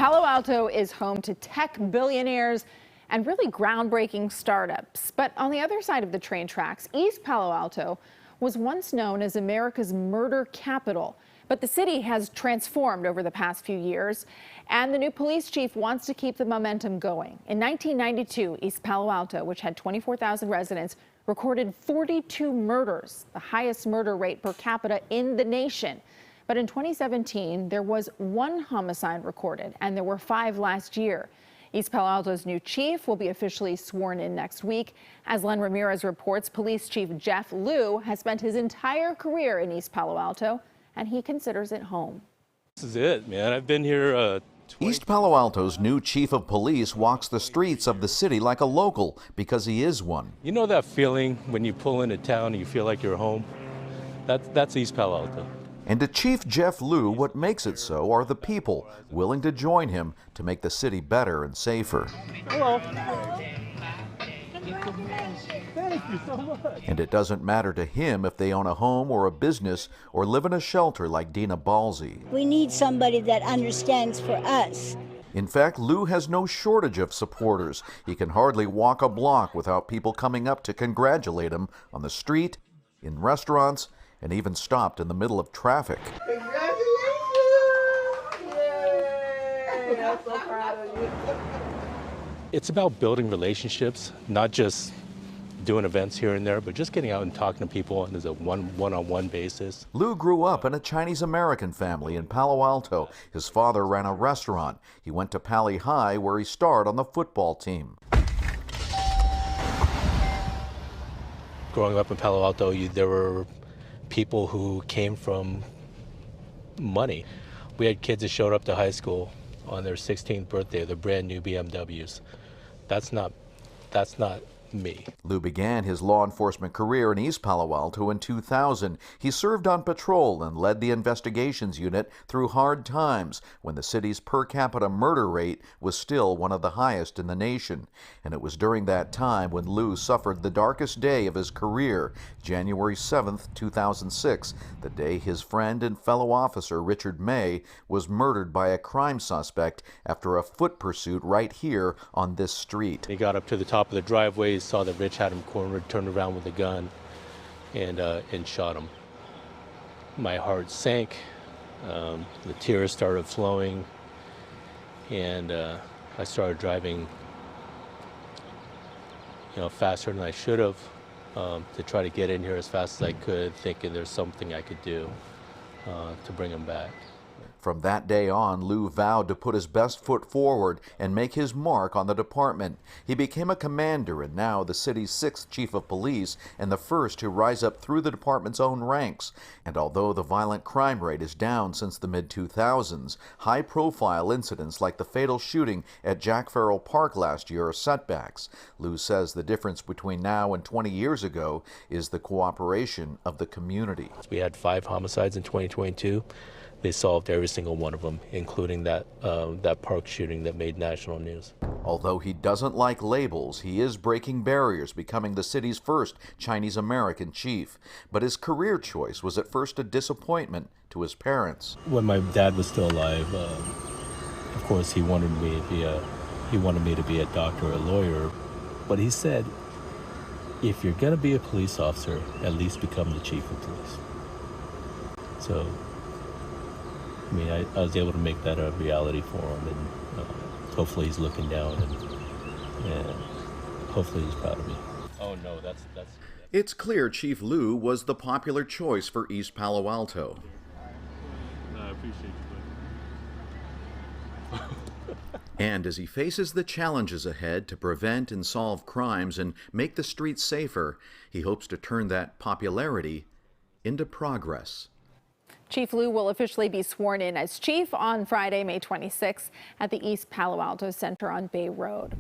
Palo Alto is home to tech billionaires and really groundbreaking startups. But on the other side of the train tracks, East Palo Alto was once known as America's murder capital. But the city has transformed over the past few years, and the new police chief wants to keep the momentum going. In 1992, East Palo Alto, which had 24,000 residents, recorded 42 murders, the highest murder rate per capita in the nation. But in 2017, there was one homicide recorded, and there were 5 last year. East Palo Alto's new chief will be officially sworn in next week. As Len Ramirez reports, Police Chief Jeff Liu has spent his entire career in East Palo Alto, and he considers it home. This is it, man. I've been here East Palo Alto's new chief of police walks the streets of the city like a local because he is one. You know that feeling when you pull into town and you feel like you're home? That's East Palo Alto. And to Chief Jeff Liu, what makes it so are the people willing to join him to make the city better and safer. Hello. Thank you so much. And it doesn't matter to him if they own a home or a business or live in a shelter like Dina Balzi. We need somebody that understands for us. In fact, Liu has no shortage of supporters. He can hardly walk a block without people coming up to congratulate him on the street, in restaurants, and even stopped in the middle of traffic. Congratulations! Yay! I'm so proud of you. It's about building relationships, not just doing events here and there, but just getting out and talking to people on a one-on-one basis. Liu grew up in a Chinese-American family in Palo Alto. His father ran a restaurant. He went to Pali High, where he starred on the football team. Growing up in Palo Alto, there were people who came from money. We had kids that showed up to high school on their 16th birthday, their brand new BMWs. That's not me. Liu began his law enforcement career in East Palo Alto in 2000. He served on patrol and led the investigations unit through hard times when the city's per capita murder rate was still one of the highest in the nation. And it was during that time when Liu suffered the darkest day of his career, January 7th, 2006, the day his friend and fellow officer Richard May was murdered by a crime suspect after a foot pursuit right here on this street. He got up to the top of the driveway, saw that Rich had him cornered, turned around with a gun, and shot him. My heart sank. The tears started flowing, and I started driving, faster than I should have, to try to get in here as fast as I could, thinking there's something I could do to bring him back. From that day on, Liu vowed to put his best foot forward and make his mark on the department. He became a commander and now the city's 6th chief of police and the first to rise up through the department's own ranks. And although the violent crime rate is down since the mid-2000s, high-profile incidents like the fatal shooting at Jack Farrell Park last year are setbacks. Liu says the difference between now and 20 years ago is the cooperation of the community. We had 5 homicides in 2022. They solved every single one of them, including that park shooting that made national news. Although he doesn't like labels, he is breaking barriers, becoming the city's first Chinese-American chief. But his career choice was at first a disappointment to his parents. When my dad was still alive, of course he wanted me to be a doctor or a lawyer. But he said, if you're going to be a police officer, at least become the chief of police. So I was able to make that a reality for him, and hopefully he's looking down, and hopefully he's proud of me. Oh no, that's. It's clear Chief Liu was the popular choice for East Palo Alto. No, I appreciate you, buddy. And as he faces the challenges ahead to prevent and solve crimes and make the streets safer, he hopes to turn that popularity into progress. Chief Liu will officially be sworn in as chief on Friday, May 26th at the East Palo Alto Center on Bay Road.